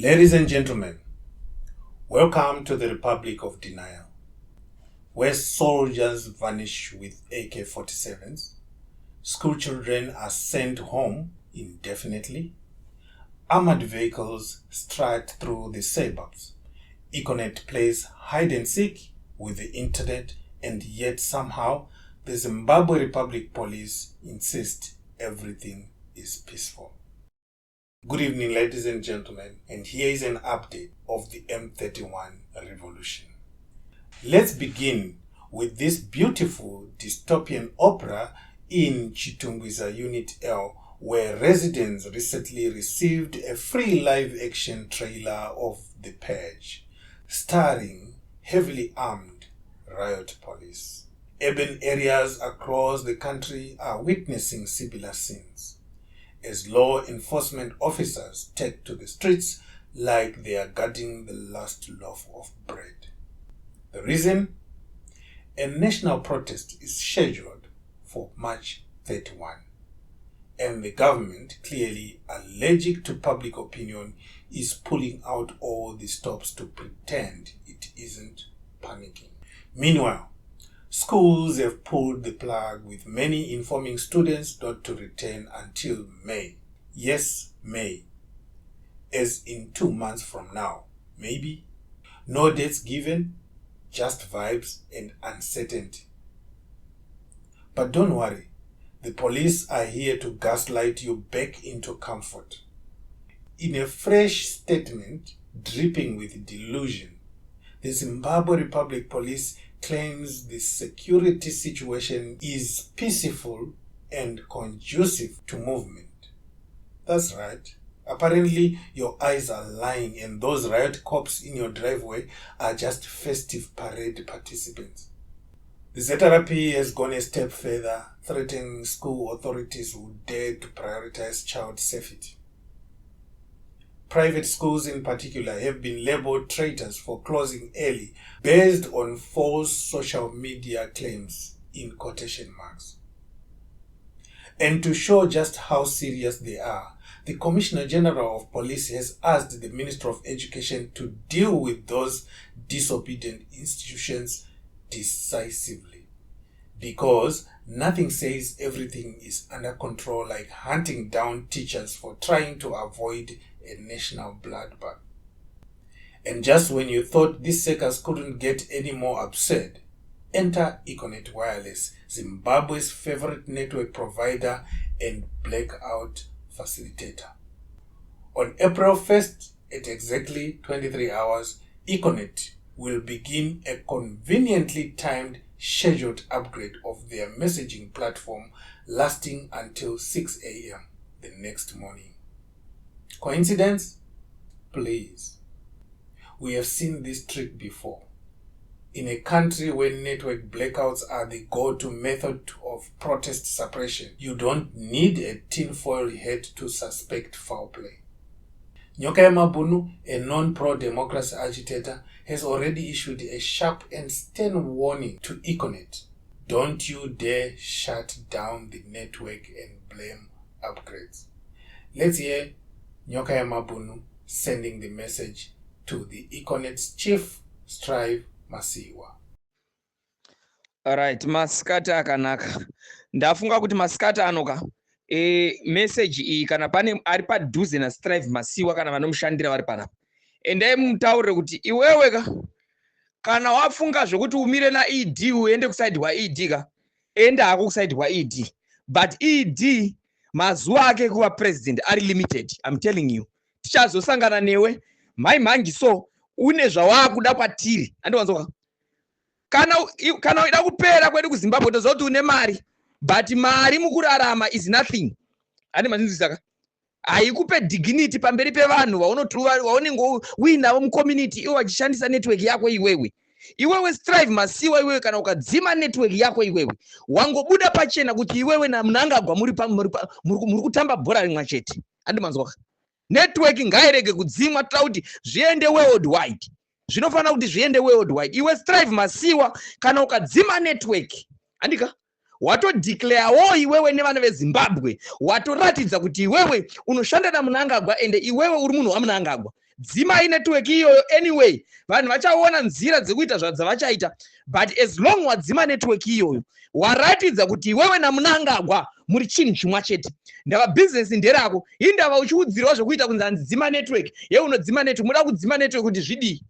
Ladies and gentlemen, welcome to the Republic of Denial, where soldiers vanish with AK-47s, school children are sent home indefinitely, armored vehicles stride through the suburbs, Econet plays hide and seek with the internet, and yet somehow the Zimbabwe Republic Police insist everything is peaceful. Good evening, ladies and gentlemen, and here is an update of the M31 revolution. Let's begin with this beautiful dystopian opera in Chitungwiza Unit L, where residents recently received a free live-action trailer of The Purge, starring heavily armed Riot police. Urban areas across the country are witnessing similar scenes, as law enforcement officers take to the streets like they are guarding the last loaf of bread. The reason? A national protest is scheduled for March 31, and the government, clearly allergic to public opinion, is pulling out all the stops to pretend it isn't panicking. Meanwhile, schools have pulled the plug, with many informing students not to return until May. Yes, May. As in 2 months from now, maybe. No dates given, just vibes and uncertainty. But don't worry, the police are here to gaslight you back into comfort. In a fresh statement dripping with delusion, the Zimbabwe Republic Police claims the security situation is peaceful and conducive to movement. That's right. Apparently, your eyes are lying, and those riot cops in your driveway are just festive parade participants. The ZRP has gone a step further, threatening school authorities who dare to prioritize child safety. Private schools in particular have been labeled traitors for closing early based on false social media claims in quotation marks. And to show just how serious they are, the Commissioner General of Police has asked the Minister of Education to deal with those disobedient institutions decisively, because nothing says everything is under control like hunting down teachers for trying to avoid a national bloodbath. And just when you thought these circus couldn't get any more absurd, enter Econet Wireless, Zimbabwe's favorite network provider and blackout facilitator. On April 1st, at exactly 23 hours, Econet will begin a conveniently timed scheduled upgrade of their messaging platform, lasting until 6 a.m. the next morning. Coincidence? Please. We have seen this trick before. In a country where network blackouts are the go-to method of protest suppression, you don't need a tinfoil hat to suspect foul play. Nyoka Mabunu, a non-pro-democracy agitator, has already issued a sharp and stern warning to Econet. Don't you dare shut down the network and blame upgrades. Let's hear Nyoka Mabunu sending the message to the Econet's chief, Strive Masiwa. Alright, maskata akanaka. Ndafunga kuti maskata anoka. Message iyi kana pane ari padhuze na Strive Masiwa kana vanomushandira vari panapa. Endai mutaure kuti iwewe kana wafunga zvokuti umire na ED uende kuside wa ED enda hako kuside wa ED. But ED mazuva ake kuva president ari limited. I'm telling you. Tichazosangana newe mai mhangiso une zvawakuda kwatiri. Andiwanzoka. Kana uida kupera kwedu kuZimbabwe tozoti une mari, but mari mukurarama is nothing. Ane mazinzisaka. Haikupe dignity pamberi pevanhu vaunenge uinavo mucommunity iwe wachishandisa network yako iwewe. Iwewe Strive Masiwa iwewe kana ukadzima network yako iwewe wangobuda pachena kuti iwewe naMnangagwa muri kutamba bhora rimwe chete. Andimanzwa. Network ngairege kudzimwa kuti zviende worldwide. Zvinofana kuti zviende worldwide. Iwe Strive Masiwa kana ukadzima network andika watodeclare wo iwewe nevana veZimbabwe watoratidza kuti iwewe unoshanda naMnangagwa ende iwewe uri munhu waMnangagwa. dzimai network iyoyo anyway vanhu vachaona nzira dzekuita zvavachaita, but as long wadzima network iyoyo waratidza kuti iwewe namunangagwa muri chinhu chimwe chete, ndava bhizinesi nderako, indava uchiudzirwa zvokuita kunzi handidzima network, yeunodzima network, muda kudzima network kuti zvidii?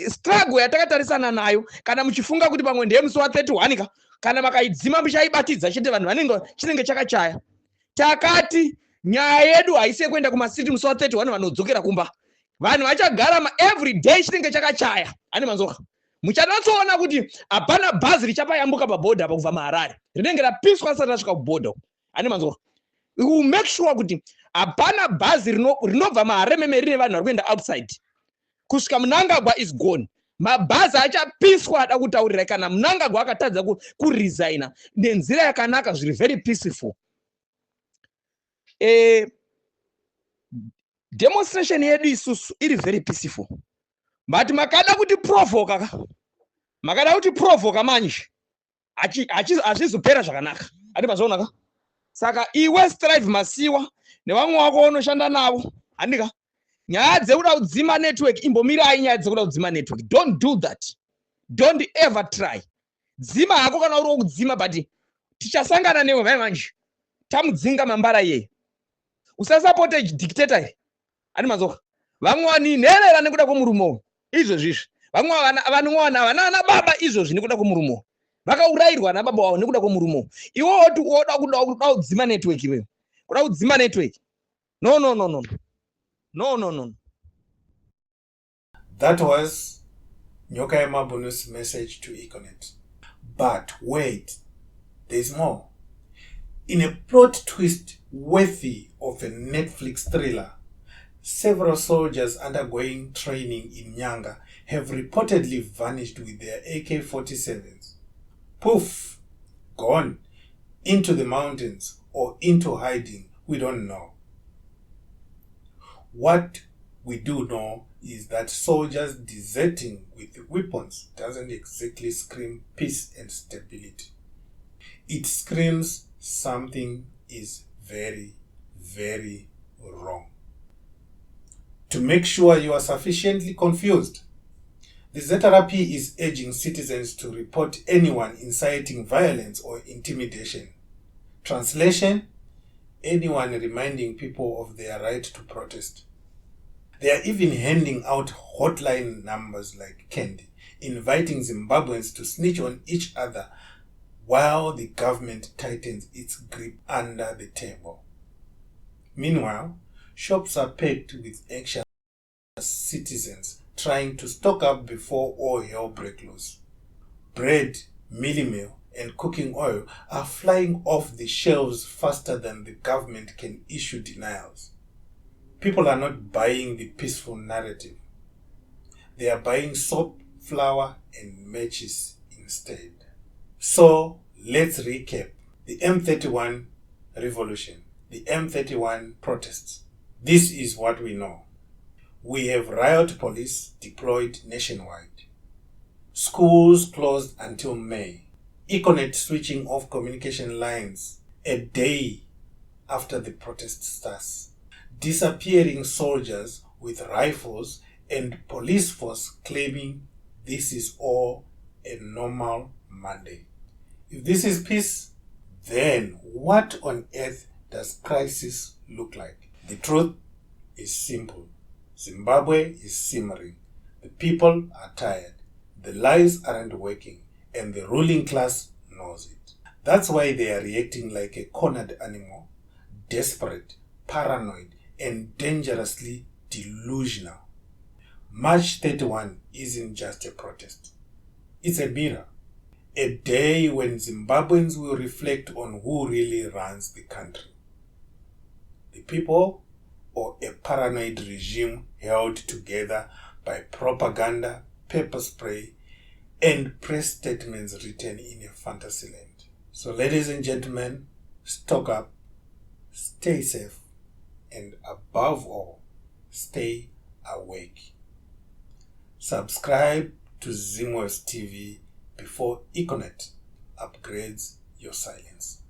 Struggle yatakatarisana nayo kana muchifunga kuti pamwe ndeyemusi wa31 ka kana makaidzima muchaibatidza chete vanhu vanenge chinenge chakachaya. Takati nyaya yedu haisi yekuenda kumasiti musi wa31 vanodzokera kumba, vanhu vachagara every day chinenge chakachaya. Ani manzoka muchanatsoona kuti hapana bhazi richapayambuka pabhodha apa kubva maHarare rinenge rapiswa asati rasvika kubhodha. Ani manzoka we will make sure kuti hapana bhazi rinobva maHarare meme rine vanhu vari kuenda outside kusvika Mnangagwa is gone. Mabhazi achapiswa ada kutaurira kana Mnangagwa akatadza kuresigna nenzira yakanaka zviri very peaceful. Demonstration yedu isusu iri very peaceful, but makada kuti provoka manje hazvizopera zvakanaka. Ati mazvaonaka, saka iwe strive masiwa nevamwe wako unoshanda navo, handika nyaya dzekuda kudzima network, imbomirai nyaya dzekuda kudzima network. Don't do that, don't ever try. Dzima hako kana uri kudzima, but tichasangana newe vai manje tamudzinga mambara iye. Usasapota dictator here. Ani mazoka vamwe vaninherera nekuda kwomurumo izvozvizvi, vamwe vanongwana vanana baba izvozvi nekuda kwomurumo, vakaurayirwa nababa wavo nekuda kwomurumo. Iwe oti oda kudzima network, iwewe kuda kudzima network. No. That was Nyoka Emabunu's message to Econet. But wait, there's more. In a plot twist worthy of a Netflix thriller, several soldiers undergoing training in Nyanga have reportedly vanished with their AK-47s. Poof, gone into the mountains or into hiding, we don't know. What we do know is that soldiers deserting with weapons doesn't exactly scream peace and stability. It screams something is very, very wrong. To make sure you are sufficiently confused, the ZRP is urging citizens to report anyone inciting violence or intimidation. Translation: anyone reminding people of their right to protest. They are even handing out hotline numbers like candy, inviting Zimbabweans to snitch on each other while the government tightens its grip under the table. Meanwhile, shops are packed with anxious citizens trying to stock up before all hell breaks loose. Bread, mealie meal, and cooking oil are flying off the shelves faster than the government can issue denials. People are not buying the peaceful narrative. They are buying soap, flour, and matches instead. So, let's recap. The M31 revolution, the M31 protests. This is what we know. We have riot police deployed nationwide. Schools closed until May. Econet switching off communication lines a day after the protest starts. Disappearing soldiers with rifles and police force claiming this is all a normal Monday. If this is peace, then what on earth does crisis look like? The truth is simple. Zimbabwe is simmering. The people are tired. The lies aren't working, and the ruling class knows it. That's why they are reacting like a cornered animal, desperate, paranoid, and dangerously delusional. March 31 isn't just a protest. It's a mirror. A day when Zimbabweans will reflect on who really runs the country. The people or a paranoid regime held together by propaganda, pepper spray, and press statements written in a fantasy land. So ladies and gentlemen, stock up, stay safe, and above all, stay awake. Subscribe to Zimwaves TV before Econet upgrades your silence.